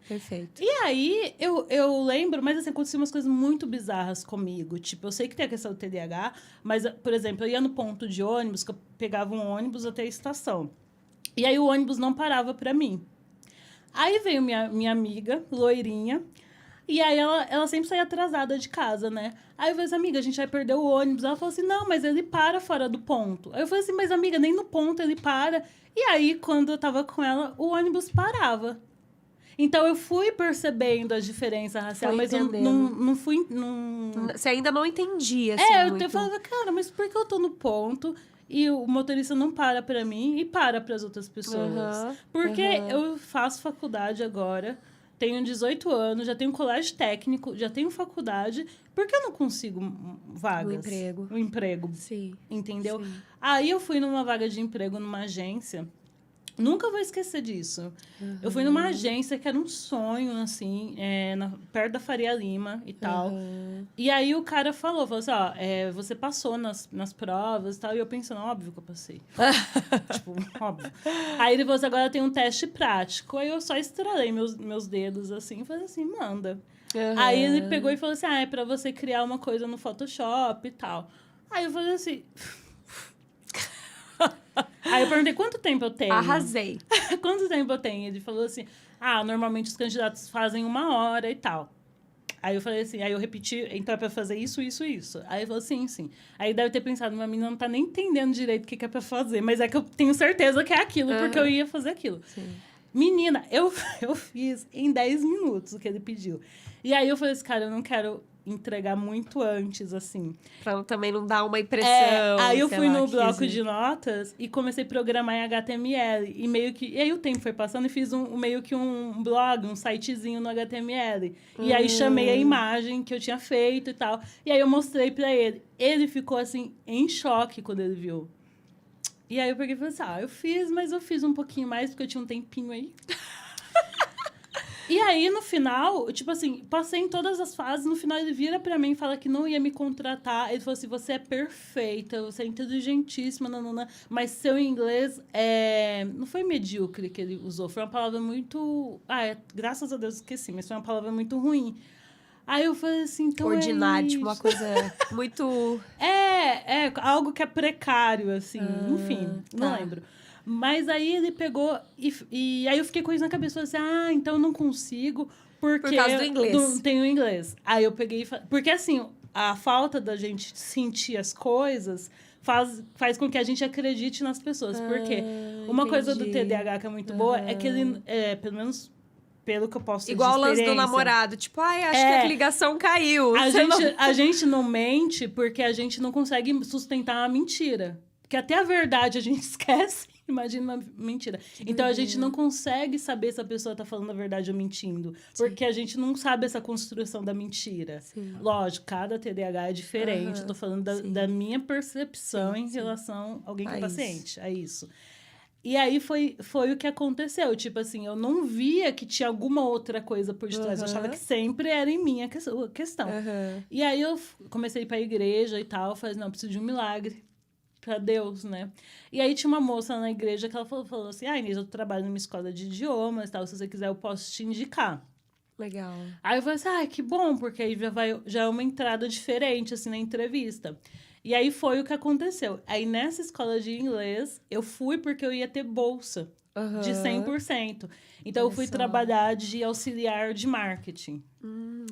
Perfeito. E aí, eu lembro, mas assim, aconteciam umas coisas muito bizarras comigo. Tipo, eu sei que tem a questão do TDAH, mas, por exemplo, eu ia no ponto de ônibus, que eu pegava um ônibus até a estação. E aí o ônibus não parava pra mim. Aí veio minha amiga, loirinha, e aí ela sempre saía atrasada de casa, né? Aí eu falei assim, amiga, a gente vai perder o ônibus. Ela falou assim, não, mas ele para fora do ponto. Aí eu falei assim, mas amiga, nem no ponto ele para. E aí, quando eu tava com ela, o ônibus parava. Então eu fui percebendo a diferença racial, Foi mas eu entendendo. não fui. Não... Você ainda não entendia, assim, Eu falava, cara, mas por que eu tô no ponto e o motorista não para pra mim e para pras outras pessoas? Aham, Porque aham. eu faço faculdade agora, tenho 18 anos, já tenho colégio técnico, já tenho faculdade, por que eu não consigo vagas? Um emprego. Um emprego, Sim. entendeu? Sim. Aí eu fui numa vaga de emprego numa agência. Nunca vou esquecer disso. Eu fui numa agência que era um sonho, assim, perto da Faria Lima e tal. E aí o cara falou assim, ó, você passou nas provas e tal. E eu pensando, óbvio que eu passei. Tipo, óbvio. Aí ele falou assim, agora tem um teste prático. Aí eu só estralei meus dedos, assim, e falei assim, manda. Aí ele pegou e falou assim, é pra você criar uma coisa no Photoshop e tal. Aí eu falei assim... Aí eu perguntei, quanto tempo eu tenho? Arrasei. Quanto tempo eu tenho? Ele falou assim, normalmente os candidatos fazem 1 hora e tal. Aí eu falei assim, aí eu repeti, então é pra fazer isso, isso, isso. Aí ele falou, sim, sim. Aí deve ter pensado, minha menina não tá nem entendendo direito o que é pra fazer, mas é que eu tenho certeza que é aquilo, porque eu ia fazer aquilo. Sim. Menina, eu fiz em 10 minutos o que ele pediu. E aí eu falei assim, cara, eu não quero entregar muito antes, assim. Pra também não dar uma impressão. Aí eu sei fui lá, no bloco 15. de notas e comecei a programar em HTML. E meio que. E aí o tempo foi passando e fiz meio que um blog, um sitezinho no HTML. E aí chamei a imagem que eu tinha feito e tal. E aí eu mostrei pra ele. Ele ficou assim, em choque quando ele viu. E aí eu peguei e falei assim: eu fiz, mas eu fiz um pouquinho mais, porque eu tinha um tempinho aí. E aí, no final, tipo assim, passei em todas as fases. No final, ele vira pra mim e fala que não ia me contratar. Ele falou assim, você é perfeita, você é inteligentíssima, nanana, mas seu inglês não foi medíocre que ele usou. Foi uma palavra muito... graças a Deus esqueci, mas foi uma palavra muito ruim. Aí eu falei assim, então ordinário, é tipo, uma isso. coisa muito... Algo que é precário, assim. Enfim, não tá. lembro. Mas aí ele pegou e aí eu fiquei com isso na cabeça. Falei assim, então eu não consigo porque... Por causa do inglês. Não tenho inglês. Aí eu peguei e falei... Porque, assim, a falta da gente sentir as coisas faz com que a gente acredite nas pessoas. Porque uma coisa do TDAH que é muito boa é que ele, pelo menos... Pelo que eu posso dizer de Igual o lance do experiência. namorado. Tipo, acho que a ligação caiu. A gente não mente porque a gente não consegue sustentar uma mentira. Porque até a verdade a gente esquece. Imagina uma mentira. Então, a gente não consegue saber se a pessoa tá falando a verdade ou mentindo. Porque a gente não sabe essa construção da mentira. Sim. Lógico, cada TDAH é diferente. Eu tô falando da minha percepção em relação a alguém que é paciente. É isso. E aí foi o que aconteceu. Tipo assim, eu não via que tinha alguma outra coisa por detrás. Eu achava que sempre era em mim a questão. E aí eu comecei a ir pra igreja e tal. Falei, não, eu preciso de um milagre pra Deus, né? E aí tinha uma moça na igreja que ela falou assim, Inês, eu trabalho numa escola de idiomas e tal. Se você quiser, eu posso te indicar. Legal. Aí eu falei assim, que bom, porque aí já é uma entrada diferente, assim, na entrevista. E aí foi o que aconteceu. Aí nessa escola de inglês, eu fui porque eu ia ter bolsa de 100%. Então eu fui trabalhar de auxiliar de marketing.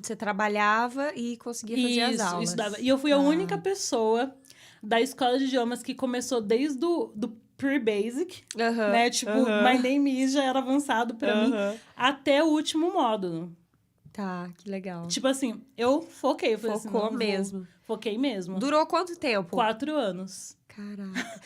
Você trabalhava e conseguia fazer as aulas. Estudava. E eu fui a única pessoa da escola de idiomas que começou desde do pre-basic, né? Tipo, My Name Is já era avançado pra mim, até o último módulo. Tá, que legal. Tipo assim, eu foquei. Eu falei Focou assim, mesmo. Foquei mesmo. Durou quanto tempo? 4 anos. Caraca.